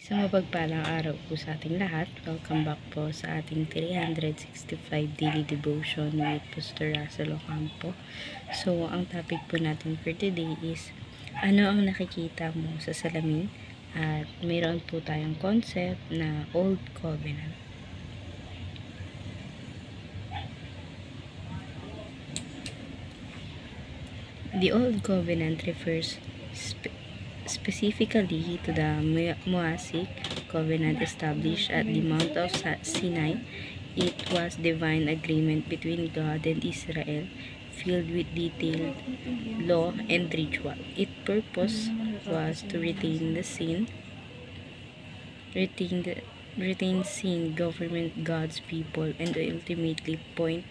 Isang mapagpalang araw po sa ating lahat. Welcome back po sa ating 365 Daily Devotion with Pastor Russell Ocampo. So, ang topic po natin for today is, ano ang nakikita mo sa salamin? At mayroon po tayong concept na Old Covenant. The Old Covenant refers specifically to the Moahic covenant established at the Mount of Sinai. It was divine agreement between God and Israel, filled with detailed law and ritual. Its purpose was to retain sin, government God's people, and ultimately point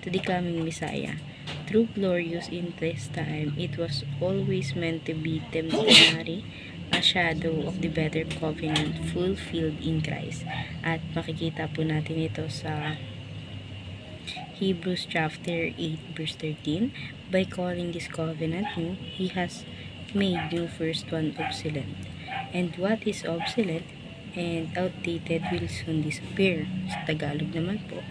to the coming Messiah. Through glorious in this time, it was always meant to be temporary, a shadow of the better covenant fulfilled in Christ. At makikita po natin ito sa Hebrews chapter 8 verse 13. By calling this covenant new, He has made new first one obsolete. And what is obsolete and outdated will soon disappear. Sa Tagalog naman po,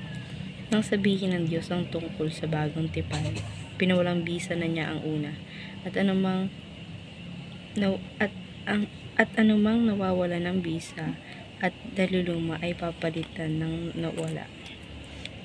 nang sabihin ng Diyos ang tungkol sa bagong tipan, pinawalang bisa na niya ang una, at anumang nawawala ng bisa at daluluma ay papalitan ng nawala.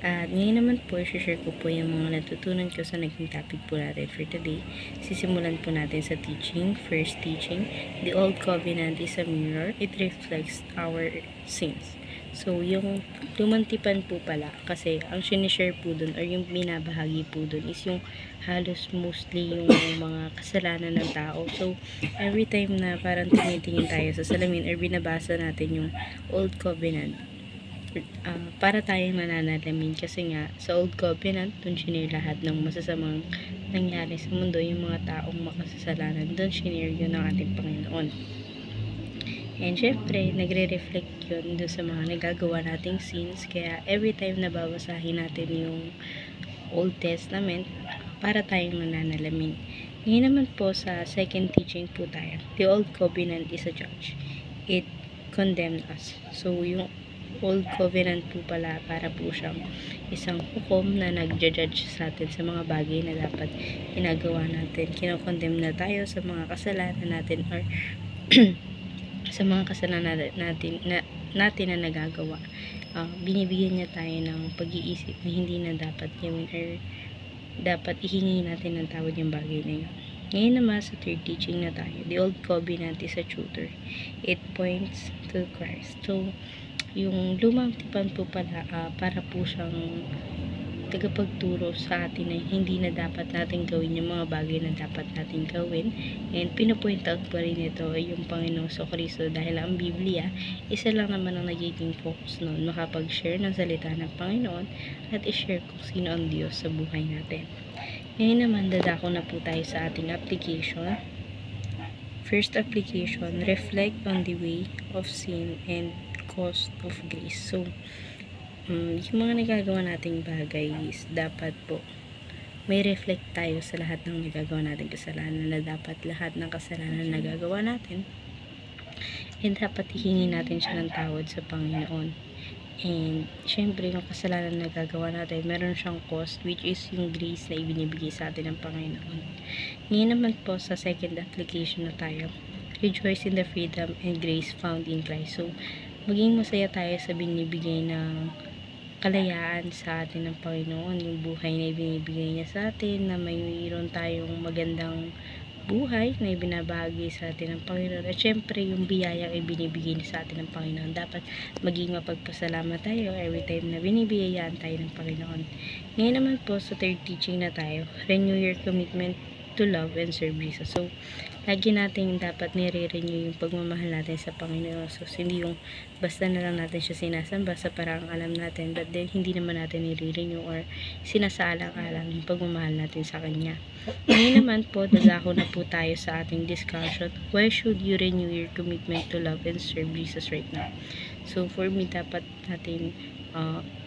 At ngayon naman po, share ko po yung mga natutunan ko sa naging topic po natin for today. Sisimulan po natin sa teaching. First teaching, the Old Covenant is a mirror. It reflects our sins. So, yung lumantipan po pala, kasi ang sinishare po dun, or yung binabahagi po dun, is yung halos mostly yung mga kasalanan ng tao. So, every time na parang tinitingin tayo sa salamin, or binabasa natin yung Old Covenant, para tayong mananalamin, kasi nga, sa Old Covenant, dun sinare lahat ng masasamang nangyari sa mundo, yung mga taong makasasalanan, dun sinare yun ng ating Panginoon. And syempre, nagre-reflect yun doon sa mga nagagawa nating sins. Kaya every time na babasahin natin yung Old Testament, para tayong mananalamin. Ngayon naman po sa second teaching po tayo. The Old Covenant is a judge. It condemned us. So, yung Old Covenant po pala, para po siyang isang hukom na nagja-judge sa atin sa mga bagay na dapat ginagawa natin. Kinokondemn na tayo sa mga kasalanan natin, or sa mga kasalanan natin na nagagawa. Binibigyan niya tayo ng pag-iisip na hindi na dapat gawin, or dapat ihingi natin ng tawad yung bagay na yun. Ngayon naman sa third teaching na tayo, the Old Covenant is a tutor. It points to Christ. So, yung lumang tipan po pala, para po siyang tagapagturo sa atin na hindi na dapat natin gawin yung mga bagay na dapat natin gawin. And pinupoint out pa rin ito ay yung Panginoong Kristo, dahil ang Biblia, isa lang naman ang nagiging focus noon, makapag-share ng salita ng Panginoon at i-share kung sino ang Diyos sa buhay natin. Ngayon naman, dadako na po tayo sa ating application. First application, reflect on the way of sin and cost of grace. So, yung mga nagagawa nating bagay is dapat po may reflect tayo sa lahat ng nagagawa nating kasalanan, na dapat lahat ng kasalanan na nagagawa natin dapat hihingi natin siya ng tawad sa Panginoon. And syempre, yung kasalanan na nagagawa natin, meron siyang cost, which is yung grace na ibinibigay sa atin ng Panginoon. Ngayon naman po sa second application na tayo, rejoice in the freedom and grace found in Christ. So, maging masaya tayo sa binibigay ng kalayaan sa atin ng Panginoon, yung buhay na ibinibigay niya sa atin, na mayroon tayong magandang buhay na ibinabahagi sa atin ng Panginoon. At syempre, yung biyayang ibinibigay niya sa atin ng Panginoon, dapat maging mapagpasalamat tayo every time na binibiyayaan tayo ng Panginoon. Ngayon naman po sa third teaching na tayo, renew your commitment to love and serve Jesus. So, lagi natin dapat nire-renew yung pagmamahal natin sa Panginoon. So, hindi yung basta na lang natin siya sinasamba sa parang alam natin, but then hindi naman natin nire-renew or sinasaalang-alang yung pagmamahal natin sa Kanya. Ngayon naman po, dadako na po tayo sa ating discussion. Why should you renew your commitment to love and serve Jesus right now? So, for me, dapat natin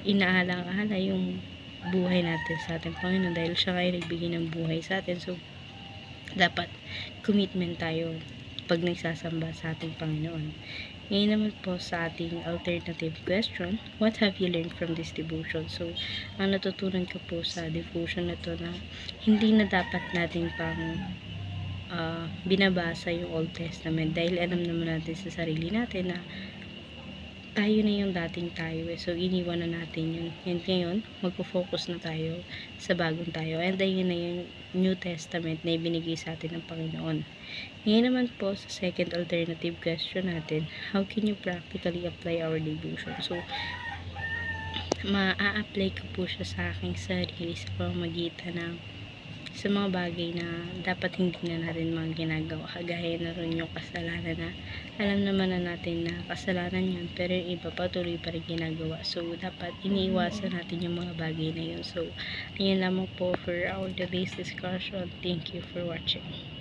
inaalang-ala yung buhay natin sa ating Panginoon, dahil siya ay nagbigay ng buhay sa atin. So, dapat commitment tayo pag nagsasamba sa ating Panginoon. Ngayon naman po sa ating alternative question, what have you learned from this devotion? So, ang natutunan ko po sa devotion na to na hindi na dapat natin pang binabasa yung Old Testament dahil alam naman natin sa sarili natin na tayo na yung dating tayo so iniwan na natin yun. And ngayon, magpo-focus na tayo sa bagong tayo. And ayun na yung New Testament na ibinigay sa atin ng Panginoon. Ngayon naman po sa second alternative question natin, how can you practically apply our devotion? So, maa-apply ko po siya sa aking sarili sa pamamagitan ng sa mga bagay na dapat hindi na natin mga ginagawa. Kagaya na rin yung kasalanan na alam naman na natin na kasalanan yun, pero yung iba patuloy pa rin ginagawa. So, dapat iniiwasan natin yung mga bagay na yun. So, ayun lamang po for our today's discussion. Thank you for watching.